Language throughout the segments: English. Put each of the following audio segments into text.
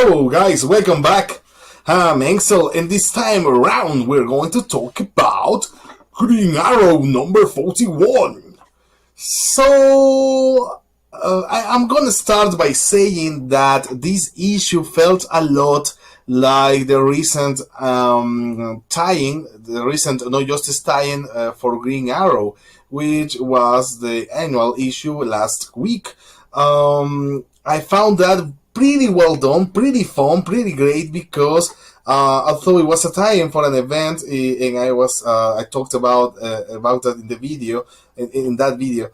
Hello guys, welcome back. I'm Ansel, and this time around we're going to talk about Green Arrow number 41. I'm gonna start by saying that this issue felt a lot like the recent the recent No Justice tie-in for Green Arrow, which was the annual issue last week. I found that pretty well done, pretty fun, pretty great because although it was a tie-in for an event, and I talked about that in the video, in that video.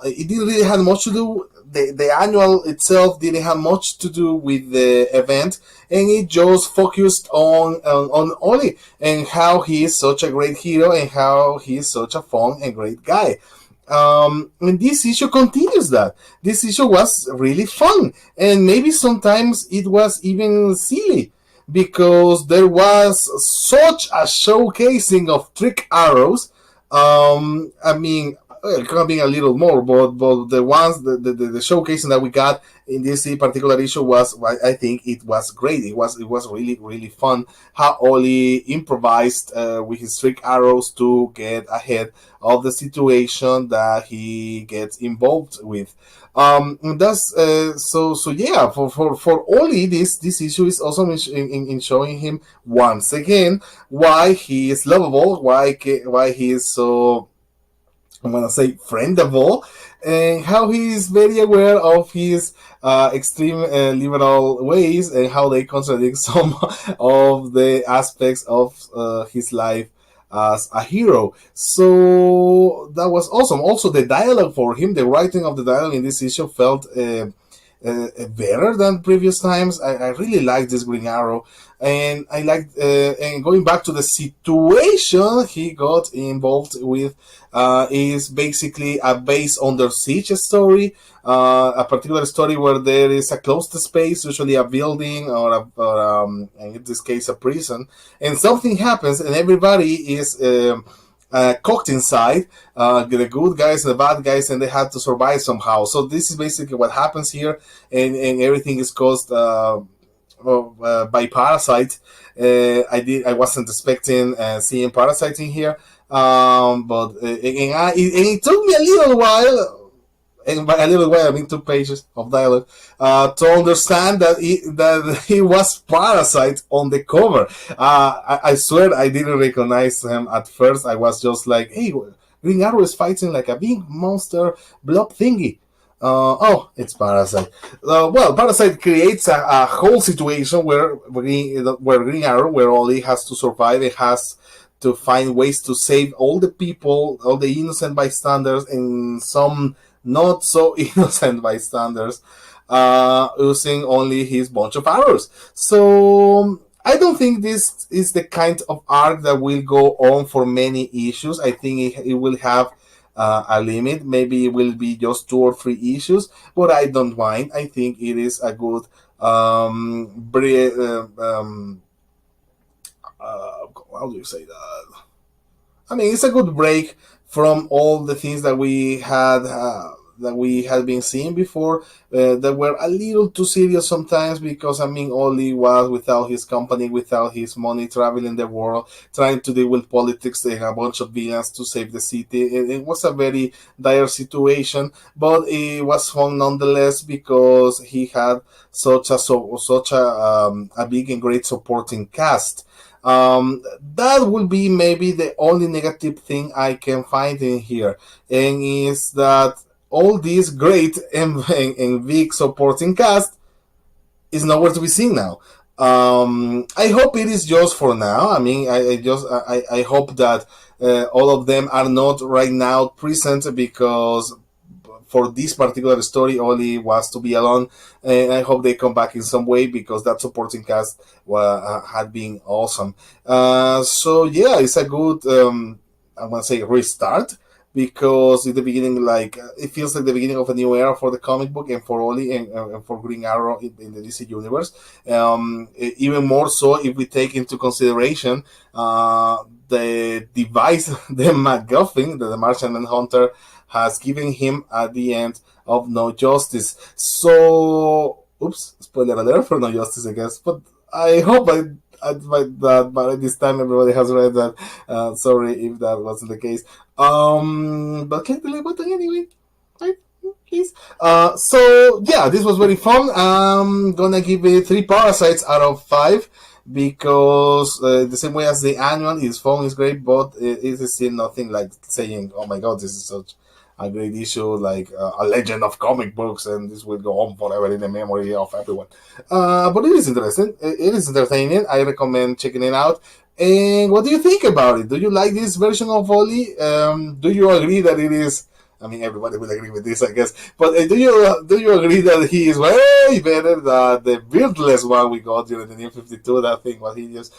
It didn't really have much to do. The annual itself didn't have much to do with the event, and it just focused on Oli and how he is such a great hero and how he is such a fun and great guy. And this issue continues that. This issue was really fun, and maybe sometimes it was even silly because there was such a showcasing of trick arrows. It could have been a little more, but the ones the showcasing that we got in this particular issue was, I think it was great. It was really fun how Oli improvised with his trick arrows to get ahead of the situation that he gets involved with. That's so yeah. For Oli, this issue is awesome in showing him once again why he is lovable, why he is so, I'm gonna say, friendable, and how he is very aware of his extreme liberal ways and how they contradict some of the aspects of his life as a hero. So that was awesome. Also, the dialogue for him, the writing of the dialogue in this issue felt better than previous times. I really liked this Green Arrow, and I liked and going back to the situation he got involved with is basically a base under siege story, a particular story where there is a closed space, usually a building or in this case a prison, and something happens and everybody is cooked inside, the good guys and the bad guys, and they had to survive somehow. So this is basically what happens here, and everything is caused by Parasite. I wasn't expecting seeing Parasite in here, but it took me a little while. And by a little while, I mean 2 pages of dialogue, to understand that he was Parasite on the cover. I swear I didn't recognize him at first. I was just like, hey, Green Arrow is fighting like a big monster blob thingy. It's Parasite. Parasite creates a whole situation where Green Arrow, where Oli has to survive, and has to find ways to save all the people, all the innocent bystanders, and some not so innocent bystanders, using only his bunch of arrows. So I don't think this is the kind of arc that will go on for many issues. I think it will have a limit. Maybe it will be just 2 or 3 issues, but I don't mind. I think it is a good how do you say that? I mean, it's a good break from all the things that we had been seeing before, that were a little too serious sometimes, because Oli was without his company, without his money, traveling the world, trying to deal with politics and a bunch of villains to save the city. It was a very dire situation, but it was fun nonetheless because he had such a big and great supporting cast. That would be maybe the only negative thing I can find in here, and is that all this great and big supporting cast is nowhere to be seen now. I hope it is just for now. I hope that all of them are not right now present, because for this particular story, Oli was to be alone, and I hope they come back in some way, because that supporting cast had been awesome. So yeah, it's a good, I want to say, restart, because in the beginning, it feels like the beginning of a new era for the comic book and for Oli and for Green Arrow in the DC universe. Even more so if we take into consideration the device, the MacGuffin that the Martian Manhunter has given him at the end of No Justice. So Oops, spoiler alert for No Justice, I guess. But I hope that by this time everybody has read that. Sorry if that wasn't the case. But click the like button anyway. Right? Please. So yeah, this was very fun. I'm gonna give it 3 parasites out of 5 because the same way as the annual is fun, is great, but it is still nothing like saying, "Oh my god, this is such a great issue, like a legend of comic books, and this will go on forever in the memory of everyone." But it is interesting. It is entertaining. I recommend checking it out. And what do you think about it? Do you like this version of Oli? Do you agree that it is? I mean, everybody will agree with this, I guess. But do you agree that he is way better than the beardless one we got during the New 52? That thing was hideous.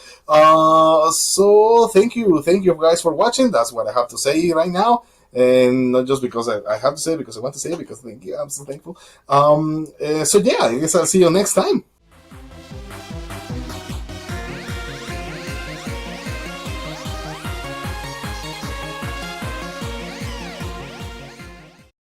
So thank you guys for watching. That's what I have to say right now, and not just because I have to say it, because I want to say it, because thank you. I'm so thankful. So yeah, I guess I'll see you next time.